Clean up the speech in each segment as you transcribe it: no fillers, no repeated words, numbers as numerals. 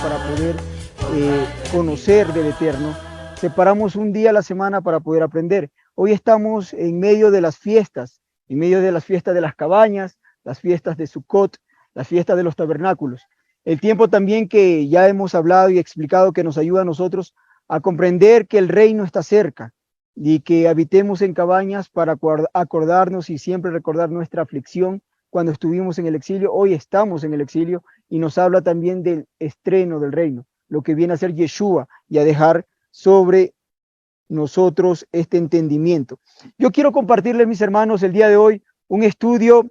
Para poder conocer del Eterno. Separamos un día a la semana para poder aprender. Hoy estamos en medio de las fiestas, en medio de las fiestas de las cabañas, las fiestas de Sukkot, las fiestas de los tabernáculos. El tiempo también que ya hemos hablado y explicado que nos ayuda a nosotros a comprender que el reino está cerca y que habitemos en cabañas para acordarnos y siempre recordar nuestra aflicción cuando estuvimos en el exilio. Hoy estamos en el exilio y nos habla también del estreno del reino, lo que viene a ser Yeshua y a dejar sobre nosotros este entendimiento. Yo quiero compartirles, mis hermanos, el día de hoy un estudio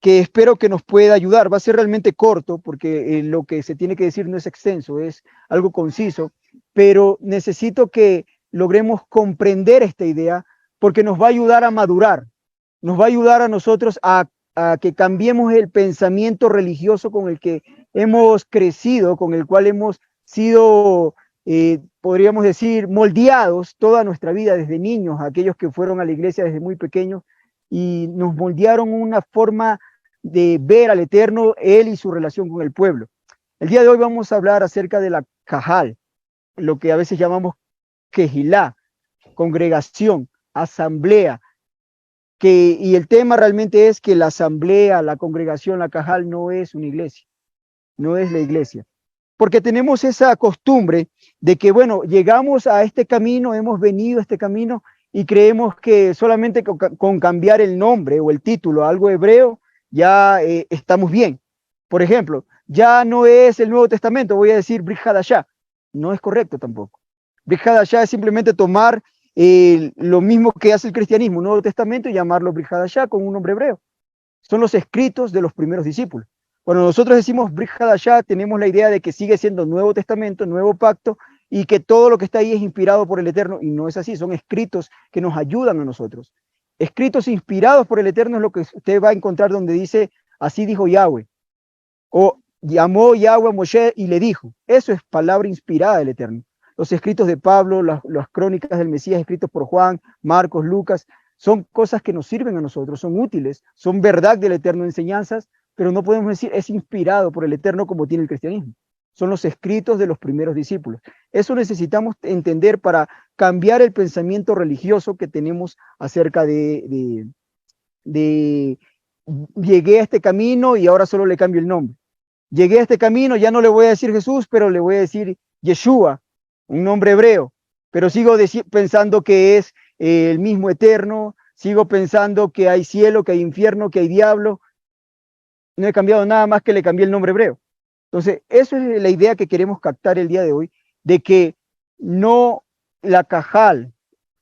que espero que nos pueda ayudar. Va a ser realmente corto porque lo que se tiene que decir no es extenso, es algo conciso, pero necesito que logremos comprender esta idea porque nos va a ayudar a madurar, nos va a ayudar a nosotros a que cambiemos el pensamiento religioso con el que hemos crecido, con el cual hemos sido, podríamos decir, moldeados toda nuestra vida desde niños, aquellos que fueron a la iglesia desde muy pequeños y nos moldearon una forma de ver al Eterno, Él y su relación con el pueblo. El día de hoy vamos a hablar acerca de la Cajal, lo que a veces llamamos Kehilá, congregación, asamblea, y el tema realmente es que la asamblea, la congregación, la Cajal no es una iglesia, no es la iglesia. Porque tenemos esa costumbre de que, bueno, llegamos a este camino, hemos venido a este camino y creemos que solamente con cambiar el nombre o el título a algo hebreo ya estamos bien. Por ejemplo, ya no es el Nuevo Testamento, voy a decir Brit Hadashah. No es correcto tampoco. Brit Hadashah es simplemente tomar lo mismo que hace el cristianismo, Nuevo Testamento, y llamarlo Brit Hadashah con un nombre hebreo. Son los escritos de los primeros discípulos. Cuando nosotros decimos Brit Hadashah, tenemos la idea de que sigue siendo Nuevo Testamento, Nuevo Pacto, y que todo lo que está ahí es inspirado por el Eterno, y no es así, son escritos que nos ayudan a nosotros. Escritos inspirados por el Eterno es lo que usted va a encontrar donde dice, así dijo Yahweh, o llamó Yahweh a Moshe y le dijo. Eso es palabra inspirada del Eterno. Los escritos de Pablo, las crónicas del Mesías escritos por Juan, Marcos, Lucas, son cosas que nos sirven a nosotros, son útiles, son verdad del Eterno, enseñanzas, pero no podemos decir es inspirado por el Eterno como tiene el cristianismo. Son los escritos de los primeros discípulos. Eso necesitamos entender para cambiar el pensamiento religioso que tenemos acerca de llegué a este camino y ahora solo le cambio el nombre. Llegué a este camino, ya no le voy a decir Jesús, pero le voy a decir Yeshua, un nombre hebreo, pero sigo pensando que es el mismo Eterno, sigo pensando que hay cielo, que hay infierno, que hay diablo. No he cambiado nada más que le cambié el nombre hebreo. Entonces, eso es la idea que queremos captar el día de hoy, de que no la Cajal,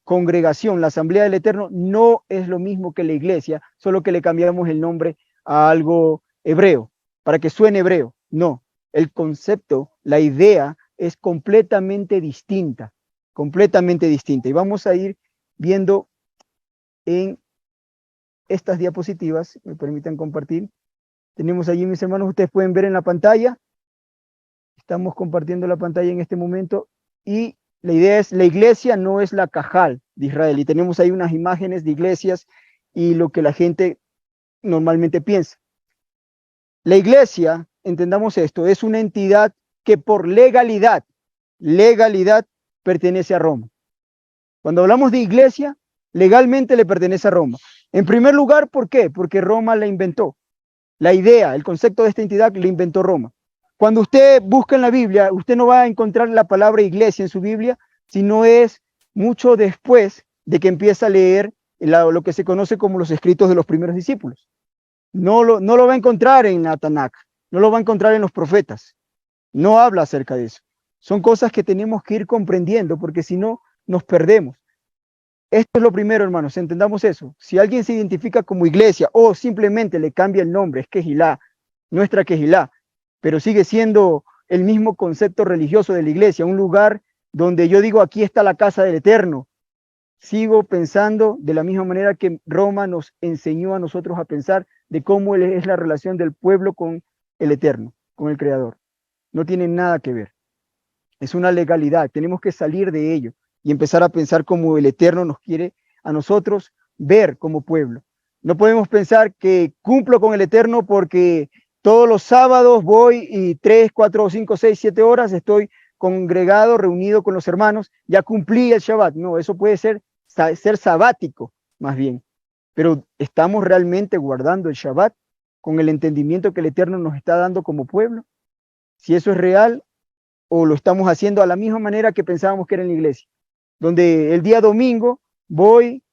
congregación, la Asamblea del Eterno, no es lo mismo que la iglesia, solo que le cambiamos el nombre a algo hebreo, para que suene hebreo. No, el concepto, la idea es completamente distinta, completamente distinta. Y vamos a ir viendo en estas diapositivas, me permiten compartir. Tenemos allí, mis hermanos, ustedes pueden ver en la pantalla. Estamos compartiendo la pantalla en este momento y la idea es, la iglesia no es la Cajal de Israel. Y tenemos ahí unas imágenes de iglesias y lo que la gente normalmente piensa. La iglesia, entendamos esto, es una entidad que por legalidad pertenece a Roma. Cuando hablamos de iglesia, legalmente le pertenece a Roma. En primer lugar, ¿por qué? Porque Roma la inventó. La idea, el concepto de esta entidad la inventó Roma. Cuando usted busca en la Biblia, usted no va a encontrar la palabra iglesia en su Biblia, sino es mucho después de que empieza a leer lo que se conoce como los escritos de los primeros discípulos. No lo va a encontrar en la Tanakh, no lo va a encontrar en los profetas. No habla acerca de eso. Son cosas que tenemos que ir comprendiendo, porque si no, nos perdemos. esto es lo primero, hermanos, entendamos eso. Si alguien se identifica como iglesia o simplemente le cambia el nombre, es Quejilá, nuestra Quejilá, pero sigue siendo el mismo concepto religioso de la iglesia, un lugar donde yo digo, aquí está la casa del Eterno. Sigo pensando de la misma manera que Roma nos enseñó a nosotros a pensar de cómo es la relación del pueblo con el Eterno, con el Creador. No tiene nada que ver. Es una legalidad. Tenemos que salir de ello y empezar a pensar como el Eterno nos quiere a nosotros ver como pueblo. No podemos pensar que cumplo con el Eterno porque todos los sábados voy y 3, 4, 5, 6, 7 horas estoy congregado, reunido con los hermanos, ya cumplí el Shabbat. No, eso puede ser sabático, más bien. Pero ¿estamos realmente guardando el Shabbat con el entendimiento que el Eterno nos está dando como pueblo? Si eso es real, o lo estamos haciendo a la misma manera que pensábamos que era en la iglesia, donde el día domingo voy,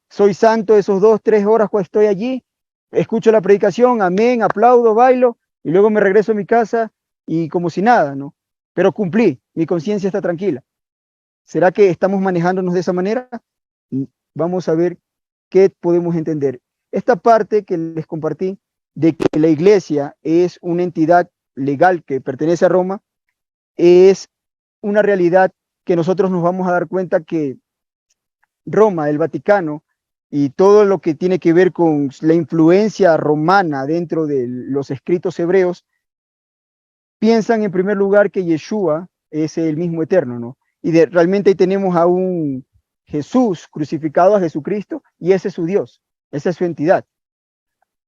soy santo esos 2, 3 horas cuando estoy allí, escucho la predicación, amén, aplaudo, bailo, y luego me regreso a mi casa y como si nada, ¿no? Pero cumplí, mi conciencia está tranquila. ¿Será que estamos manejándonos de esa manera? Vamos a ver qué podemos entender. Esta parte que les compartí de que la iglesia es una entidad legal que pertenece a Roma, es una realidad que nosotros nos vamos a dar cuenta que Roma, el Vaticano y todo lo que tiene que ver con la influencia romana dentro de los escritos hebreos, piensan en primer lugar que Yeshua es el mismo eterno, ¿no? Realmente ahí tenemos a un Jesús crucificado, a Jesucristo, y ese es su Dios, esa es su entidad.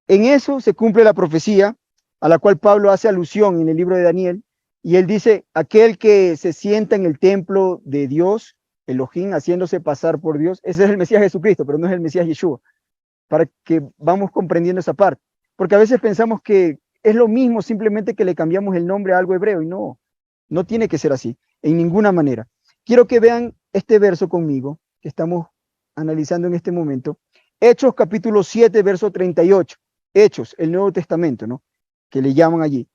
En eso se cumple la profecía a la cual Pablo hace alusión en el libro de Daniel, y él dice, aquel que se sienta en el templo de Dios, Elohim, haciéndose pasar por Dios, ese es el Mesías Jesucristo, pero no es el Mesías Yeshua, para que vamos comprendiendo esa parte. Porque a veces pensamos que es lo mismo simplemente que le cambiamos el nombre a algo hebreo, y no, no tiene que ser así, en ninguna manera. Quiero que vean este verso conmigo, que estamos analizando en este momento. Hechos capítulo 7, verso 38. Hechos, el Nuevo Testamento, ¿no? Que le llaman allí.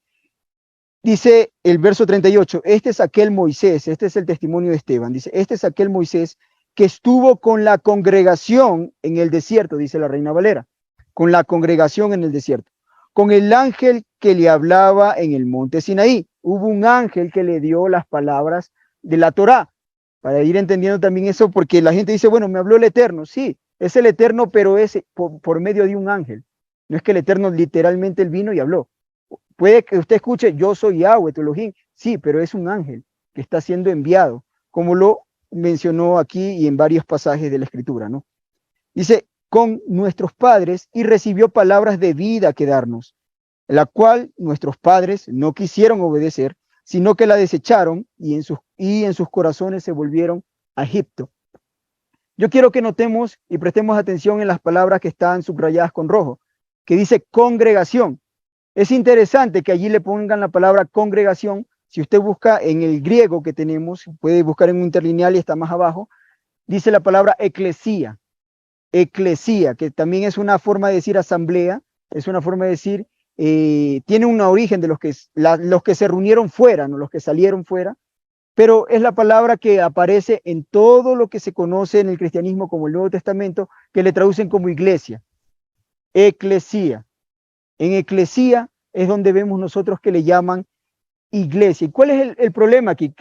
Dice el verso 38, este es aquel Moisés, este es el testimonio de Esteban, dice, este es aquel Moisés que estuvo con la congregación en el desierto, dice la Reina Valera, con la congregación en el desierto, con el ángel que le hablaba en el monte Sinaí. Hubo un ángel que le dio las palabras de la Torá, para ir entendiendo también eso, porque la gente dice, bueno, me habló el Eterno. Sí, es el Eterno, pero es por medio de un ángel. No es que el Eterno literalmente él vino y habló. Puede que usted escuche, yo soy Yahweh, tu Elohim. Sí, pero es un ángel que está siendo enviado, como lo mencionó aquí y en varios pasajes de la Escritura, ¿no? Dice, con nuestros padres, y recibió palabras de vida que darnos, la cual nuestros padres no quisieron obedecer, sino que la desecharon y en sus corazones se volvieron a Egipto. Yo quiero que notemos y prestemos atención en las palabras que están subrayadas con rojo, que dice congregación. Es interesante que allí le pongan la palabra congregación. Si usted busca en el griego que tenemos, puede buscar en un interlineal y está más abajo, dice la palabra eclesía. Eclesía, que también es una forma de decir asamblea, es una forma de decir, tiene un origen de los que se reunieron fuera, no los que salieron fuera, pero es la palabra que aparece en todo lo que se conoce en el cristianismo como el Nuevo Testamento, que le traducen como iglesia. Eclesía. En eclesía es donde vemos nosotros que le llaman iglesia. ¿Y cuál es el problema aquí?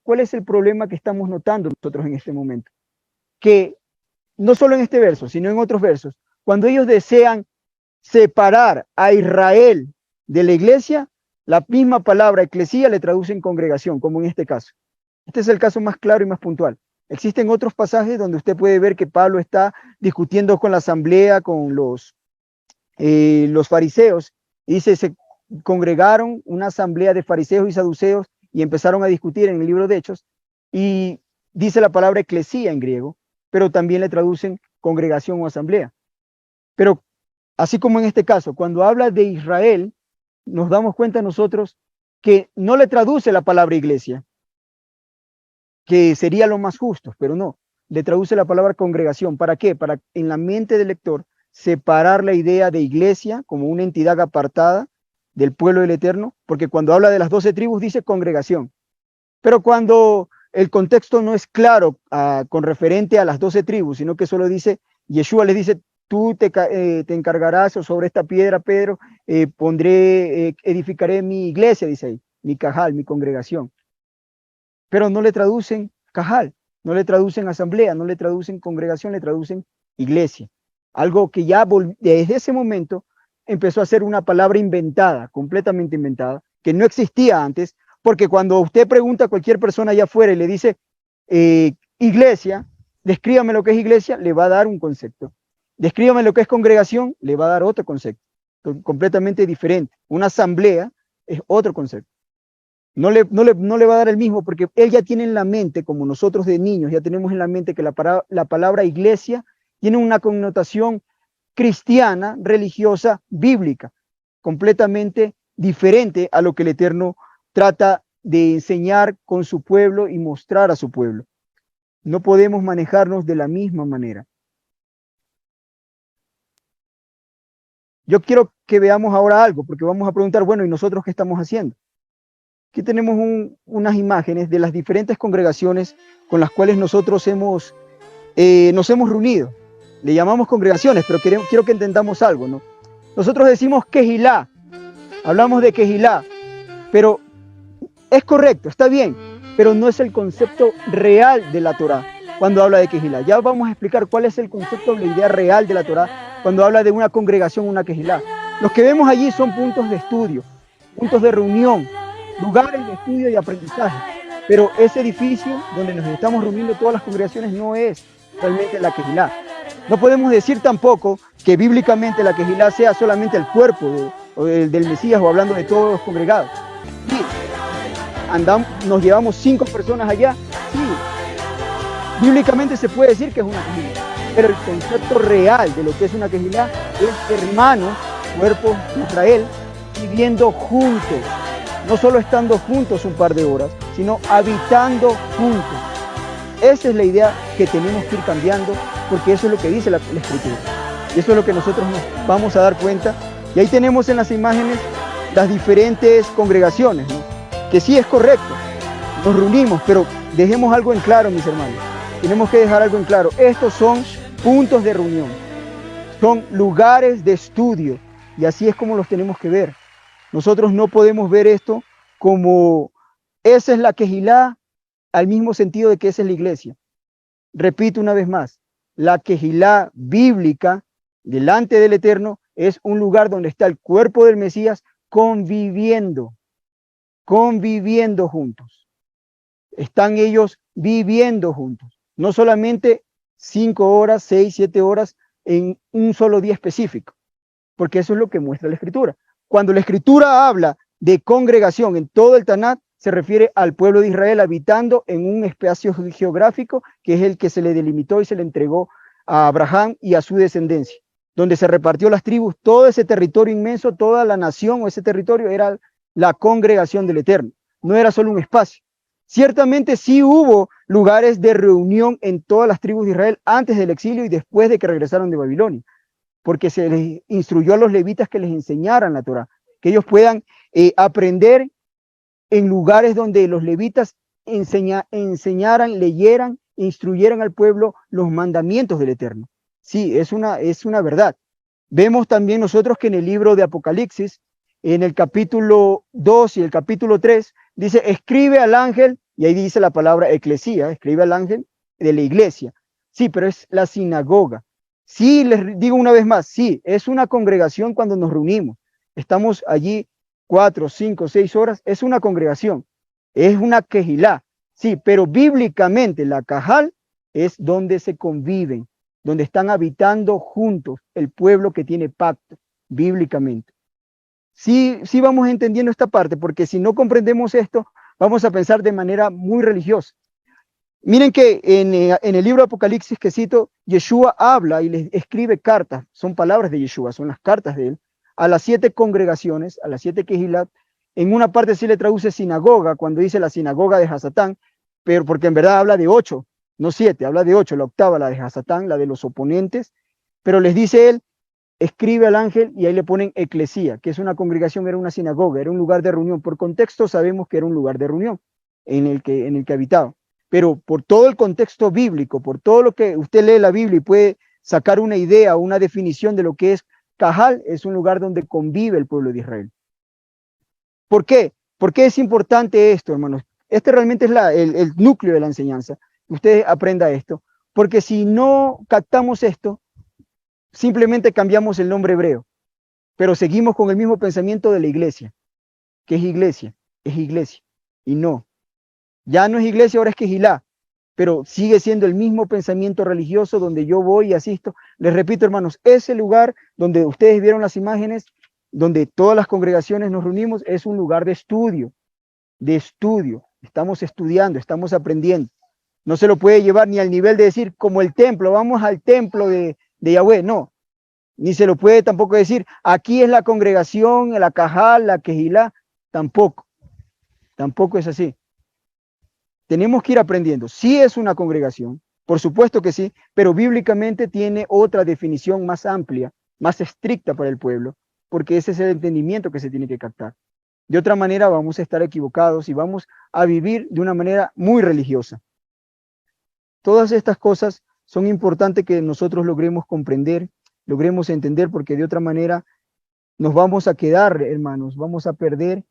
¿Cuál es el problema que estamos notando nosotros en este momento? Que no solo en este verso, sino en otros versos, cuando ellos desean separar a Israel de la iglesia, la misma palabra eclesía le traducen congregación, como en este caso. Este es el caso más claro y más puntual. Existen otros pasajes donde usted puede ver que Pablo está discutiendo con la asamblea, con los fariseos, y dice, se congregaron una asamblea de fariseos y saduceos y empezaron a discutir en el libro de Hechos, y dice la palabra eclesía en griego, pero también le traducen congregación o asamblea. Pero así como en este caso, cuando habla de Israel, nos damos cuenta nosotros que no le traduce la palabra iglesia, que sería lo más justo, pero no, le traduce la palabra congregación. ¿Para qué? Para en la mente del lector separar la idea de iglesia como una entidad apartada del pueblo del Eterno, porque cuando habla de las 12 tribus dice congregación. Pero cuando el contexto no es claro con referente a las 12 tribus, sino que solo dice, Yeshua les dice, tú te encargarás sobre esta piedra, Pedro, edificaré mi iglesia, dice ahí, mi cajal, mi congregación. Pero no le traducen cajal, no le traducen asamblea, no le traducen congregación, le traducen iglesia. Algo que ya desde ese momento empezó a ser una palabra inventada, completamente inventada, que no existía antes, porque cuando usted pregunta a cualquier persona allá afuera y le dice iglesia, descríbame lo que es iglesia, le va a dar un concepto. Descríbame lo que es congregación, le va a dar otro concepto, completamente diferente. Una asamblea es otro concepto. No le va a dar el mismo, porque él ya tiene en la mente, como nosotros de niños, ya tenemos en la mente que la palabra iglesia tiene una connotación cristiana, religiosa, bíblica, completamente diferente a lo que el Eterno trata de enseñar con su pueblo y mostrar a su pueblo. No podemos manejarnos de la misma manera. Yo quiero que veamos ahora algo, porque vamos a preguntar, bueno, ¿y nosotros qué estamos haciendo? Aquí tenemos unas imágenes de las diferentes congregaciones con las cuales nosotros nos hemos reunido. Le llamamos congregaciones, pero quiero que entendamos algo, ¿no? Nosotros decimos Kehilá, hablamos de Kehilá, pero es correcto, está bien, pero no es el concepto real de la Torá cuando habla de Kehilá. Ya vamos a explicar cuál es el concepto, la idea real de la Torá cuando habla de una congregación, una Kehilá. Los que vemos allí son puntos de estudio, puntos de reunión, lugares de estudio y aprendizaje, pero ese edificio donde nos estamos reuniendo todas las congregaciones no es realmente la Kehilá. No podemos decir tampoco que bíblicamente la Kehilá sea solamente el cuerpo del Mesías o hablando de todos los congregados. Sí, nos llevamos 5 personas allá, sí, bíblicamente se puede decir que es una Kehilá, pero el concepto real de lo que es una Kehilá es hermanos, cuerpo de Israel, viviendo juntos. No solo estando juntos un par de horas, sino habitando juntos. Esa es la idea que tenemos que ir cambiando, porque eso es lo que dice la Escritura. Y eso es lo que nosotros nos vamos a dar cuenta. Y ahí tenemos en las imágenes las diferentes congregaciones, ¿no? Que sí es correcto, nos reunimos, pero dejemos algo en claro, mis hermanos. Tenemos que dejar algo en claro. Estos son puntos de reunión, son lugares de estudio, y así es como los tenemos que ver. Nosotros no podemos ver esto como esa es la Kehilá, al mismo sentido de que esa es la iglesia. Repito una vez más, la Kehilá bíblica delante del Eterno es un lugar donde está el cuerpo del Mesías conviviendo juntos. Están ellos viviendo juntos, no solamente 5 horas, 6, 7 horas en un solo día específico, porque eso es lo que muestra la Escritura. Cuando la Escritura habla de congregación en todo el Tanat, se refiere al pueblo de Israel habitando en un espacio geográfico que es el que se le delimitó y se le entregó a Abraham y a su descendencia, donde se repartió las tribus, todo ese territorio inmenso, toda la nación o ese territorio era la congregación del Eterno, no era solo un espacio. Ciertamente sí hubo lugares de reunión en todas las tribus de Israel antes del exilio y después de que regresaron de Babilonia, porque se les instruyó a los levitas que les enseñaran la Torá, que ellos puedan aprender en lugares donde los levitas enseñaran, leyeran, instruyeran al pueblo los mandamientos del Eterno. Sí, es una verdad. Vemos también nosotros que en el libro de Apocalipsis, en el capítulo 2 y el capítulo 3, dice, escribe al ángel, y ahí dice la palabra eclesía, escribe al ángel de la iglesia. Sí, pero es la sinagoga. Sí, les digo una vez más, sí, es una congregación cuando nos reunimos. Estamos allí 4, 5, 6 horas, es una congregación, es una Kehilá. Sí, pero bíblicamente la Cajal es donde se conviven, donde están habitando juntos el pueblo que tiene pacto, bíblicamente. Sí, sí vamos entendiendo esta parte, porque si no comprendemos esto, vamos a pensar de manera muy religiosa. Miren que en el libro de Apocalipsis que cito, Yeshua habla y les escribe cartas, son palabras de Yeshua, son las cartas de él, a las 7 congregaciones, a las 7 Kehilat. En una parte sí le traduce sinagoga, cuando dice la sinagoga de Hasatán, pero porque en verdad habla de 8, no 7, habla de 8, la octava, la de Hasatán, la de los oponentes, pero les dice él, escribe al ángel y ahí le ponen eclesía, que es una congregación, era una sinagoga, era un lugar de reunión. Por contexto sabemos que era un lugar de reunión en el que habitaba. pero por todo el contexto bíblico, por todo lo que usted lee la Biblia y puede sacar una idea, una definición de lo que es Cajal, es un lugar donde convive el pueblo de Israel. ¿Por qué? ¿Por qué es importante esto, hermanos? Este realmente es el núcleo de la enseñanza. Usted aprenda esto, porque si no captamos esto, simplemente cambiamos el nombre hebreo, pero seguimos con el mismo pensamiento de la iglesia. ¿Qué es iglesia? Es iglesia. Y no, ya no es iglesia, ahora es Quejilá, pero sigue siendo el mismo pensamiento religioso donde yo voy y asisto. Les repito, hermanos, ese lugar donde ustedes vieron las imágenes, donde todas las congregaciones nos reunimos, es un lugar de estudio, de estudio. Estamos estudiando, estamos aprendiendo. No se lo puede llevar ni al nivel de decir como el templo, vamos al templo de Yahweh, no. Ni se lo puede tampoco decir, aquí es la congregación, la Cajal, la Quejilá, tampoco. Tampoco es así. Tenemos que ir aprendiendo. Sí es una congregación, por supuesto que sí, pero bíblicamente tiene otra definición más amplia, más estricta para el pueblo, porque ese es el entendimiento que se tiene que captar. De otra manera vamos a estar equivocados y vamos a vivir de una manera muy religiosa. Todas estas cosas son importantes que nosotros logremos comprender, logremos entender, porque de otra manera nos vamos a quedar, hermanos, vamos a perder.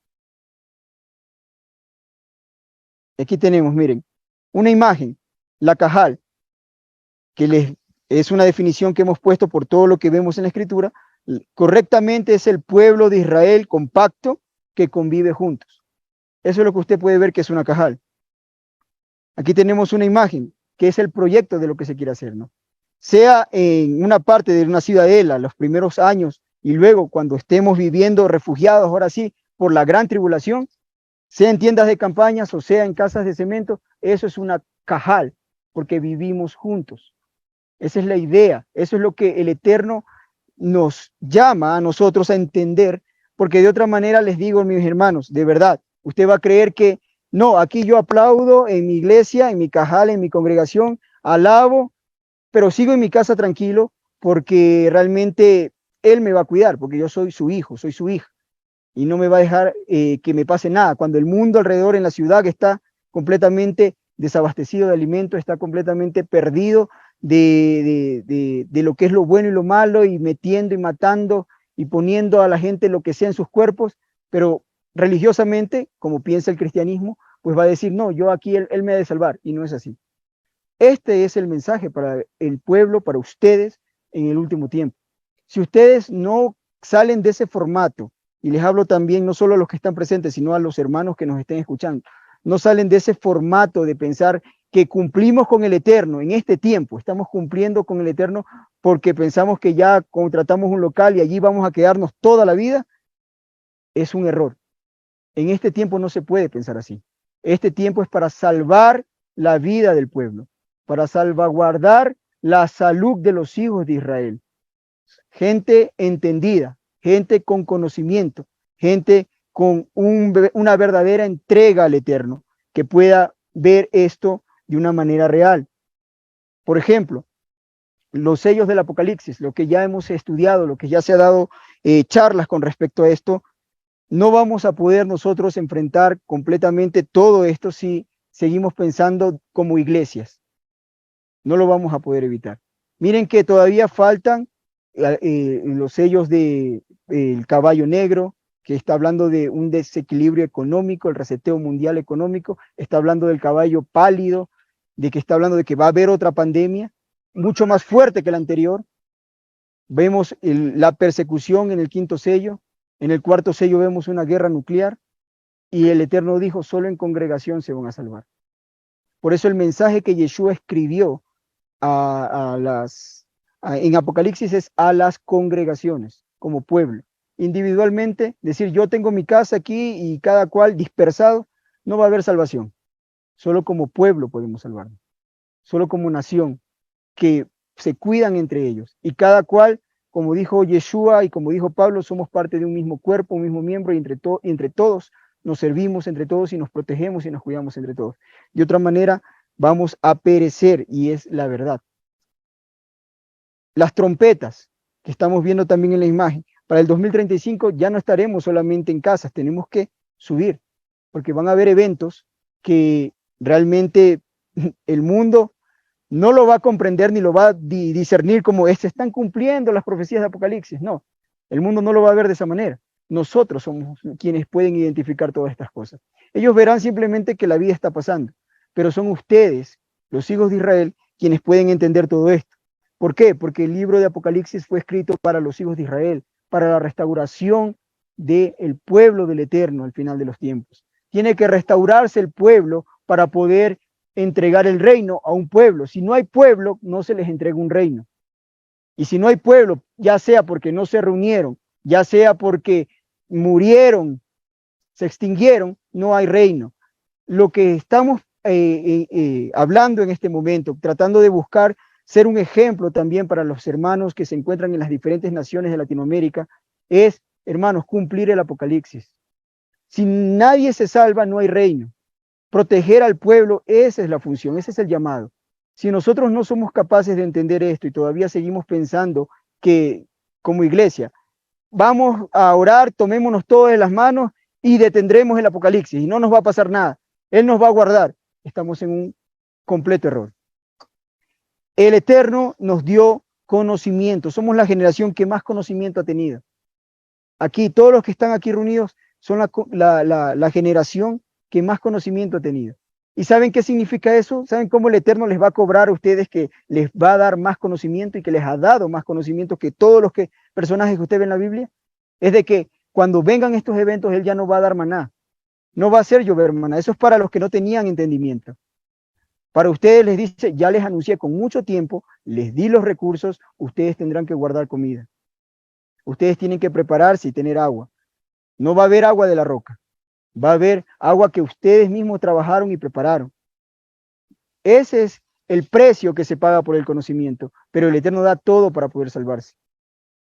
Aquí tenemos, miren, una imagen, la Cajal, que es una definición que hemos puesto por todo lo que vemos en la Escritura. Correctamente es el pueblo de Israel compacto que convive juntos. Eso es lo que usted puede ver que es una Cajal. Aquí tenemos una imagen, que es el proyecto de lo que se quiere hacer, ¿no? Sea en una parte de una ciudadela, los primeros años, y luego cuando estemos viviendo refugiados, ahora sí, por la gran tribulación, sea en tiendas de campañas o sea en casas de cemento, eso es una Cajal, porque vivimos juntos. Esa es la idea, eso es lo que el Eterno nos llama a nosotros a entender, porque de otra manera les digo, mis hermanos, de verdad, usted va a creer que no, aquí yo aplaudo en mi iglesia, en mi Cajal, en mi congregación, alabo, pero sigo en mi casa tranquilo porque realmente Él me va a cuidar, porque yo soy su hijo, soy su hija, y no me va a dejar que me pase nada. Cuando el mundo alrededor en la ciudad que está completamente desabastecido de alimentos, está completamente perdido de lo que es lo bueno y lo malo, y metiendo y matando y poniendo a la gente lo que sea en sus cuerpos, pero religiosamente, como piensa el cristianismo, pues va a decir, no, yo aquí él me ha de salvar, y no es así. Este es el mensaje para el pueblo, para ustedes en el último tiempo. Si ustedes no salen de ese formato, y les hablo también no solo a los que están presentes, sino a los hermanos que nos estén escuchando, no salen de ese formato de pensar que cumplimos con el Eterno en este tiempo, estamos cumpliendo con el Eterno porque pensamos que ya contratamos un local y allí vamos a quedarnos toda la vida, es un error. En este tiempo no se puede pensar así. Este tiempo es para salvar la vida del pueblo, para salvaguardar la salud de los hijos de Israel. Gente entendida, gente con conocimiento, gente con una verdadera entrega al Eterno, que pueda ver esto de una manera real. Por ejemplo, los sellos del Apocalipsis, lo que ya hemos estudiado, lo que ya se ha dado charlas con respecto a esto, no vamos a poder nosotros enfrentar completamente todo esto si seguimos pensando como iglesias. No lo vamos a poder evitar. Miren que todavía faltan los sellos del caballo negro, que está hablando de un desequilibrio económico, el reseteo mundial económico, está hablando del caballo pálido, de que está hablando de que va a haber otra pandemia, mucho más fuerte que la anterior. Vemos la persecución en el quinto sello, en el cuarto sello vemos una guerra nuclear, y el Eterno dijo, solo en congregación se van a salvar. Por eso el mensaje que Yeshua escribió en Apocalipsis es a las congregaciones, como pueblo. Individualmente, decir yo tengo mi casa aquí y cada cual dispersado, no va a haber salvación. Solo como pueblo podemos salvarnos. Solo como nación, que se cuidan entre ellos. Y cada cual, como dijo Yeshua y como dijo Pablo, somos parte de un mismo cuerpo, un mismo miembro, y entre todos nos servimos entre todos y nos protegemos y nos cuidamos entre todos. De otra manera, vamos a perecer, y es la verdad. Las trompetas, que estamos viendo también en la imagen, para el 2035 ya no estaremos solamente en casas, tenemos que subir, porque van a haber eventos que realmente el mundo no lo va a comprender ni lo va a discernir como se están cumpliendo las profecías de Apocalipsis. No, el mundo no lo va a ver de esa manera. Nosotros somos quienes pueden identificar todas estas cosas. Ellos verán simplemente que la vida está pasando, pero son ustedes, los hijos de Israel, quienes pueden entender todo esto. ¿Por qué? Porque el libro de Apocalipsis fue escrito para los hijos de Israel, para la restauración del pueblo del Eterno al final de los tiempos. Tiene que restaurarse el pueblo para poder entregar el reino a un pueblo. Si no hay pueblo, no se les entrega un reino. Y si no hay pueblo, ya sea porque no se reunieron, ya sea porque murieron, se extinguieron, no hay reino. Lo que estamos hablando en este momento, tratando de buscar ser un ejemplo también para los hermanos que se encuentran en las diferentes naciones de Latinoamérica, es, hermanos, cumplir el Apocalipsis. Si nadie se salva, no hay reino. Proteger al pueblo, esa es la función, ese es el llamado. Si nosotros no somos capaces de entender esto y todavía seguimos pensando que como iglesia vamos a orar, tomémonos todos de las manos y detendremos el Apocalipsis y no nos va a pasar nada, Él nos va a guardar, estamos en un completo error. El Eterno nos dio conocimiento, somos la generación que más conocimiento ha tenido. Aquí, todos los que están aquí reunidos son la generación que más conocimiento ha tenido. ¿Y saben qué significa eso? ¿Saben cómo el Eterno les va a cobrar a ustedes que les va a dar más conocimiento y que les ha dado más conocimiento que todos los personajes que usted ve en la Biblia? Es de que cuando vengan estos eventos, Él ya no va a dar maná. No va a hacer llover maná. Eso es para los que no tenían entendimiento. Para ustedes les dice, ya les anuncié con mucho tiempo, les di los recursos, ustedes tendrán que guardar comida. Ustedes tienen que prepararse y tener agua. No va a haber agua de la roca. Va a haber agua que ustedes mismos trabajaron y prepararon. Ese es el precio que se paga por el conocimiento, pero el Eterno da todo para poder salvarse.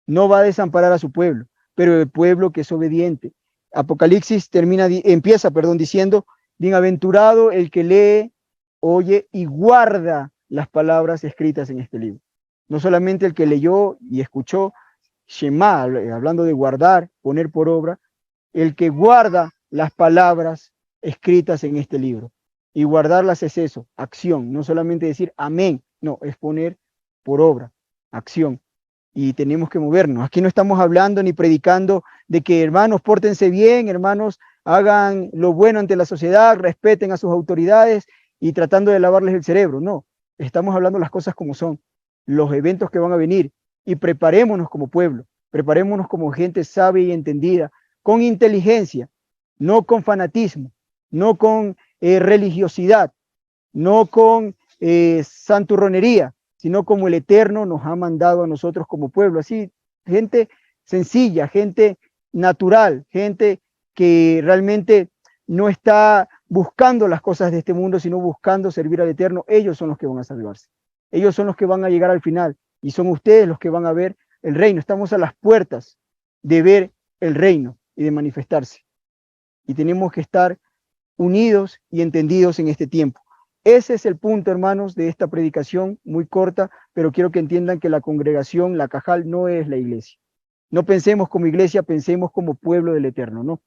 No va a desamparar a su pueblo, pero el pueblo que es obediente. Apocalipsis empieza diciendo, bienaventurado el que lee, oye y guarda las palabras escritas en este libro. No solamente el que leyó y escuchó, Shema, hablando de guardar, poner por obra, el que guarda las palabras escritas en este libro. Y guardarlas es eso, acción, no solamente decir amén, no, es poner por obra, acción. Y tenemos que movernos. Aquí no estamos hablando ni predicando de que hermanos pórtense bien, hermanos hagan lo bueno ante la sociedad, respeten a sus autoridades y tratando de lavarles el cerebro. No, estamos hablando las cosas como son, los eventos que van a venir y preparémonos como pueblo, preparémonos como gente sabia y entendida, con inteligencia, no con fanatismo, no con religiosidad, no con santurronería, sino como el Eterno nos ha mandado a nosotros como pueblo. Así, gente sencilla, gente natural, gente que realmente no está buscando las cosas de este mundo, sino buscando servir al Eterno. Ellos son los que van a salvarse. Ellos son los que van a llegar al final y son ustedes los que van a ver el reino. Estamos a las puertas de ver el reino y de manifestarse. Y tenemos que estar unidos y entendidos en este tiempo. Ese es el punto, hermanos, de esta predicación muy corta, pero quiero que entiendan que la congregación, la Cajal, no es la iglesia. No pensemos como iglesia, pensemos como pueblo del Eterno, ¿no?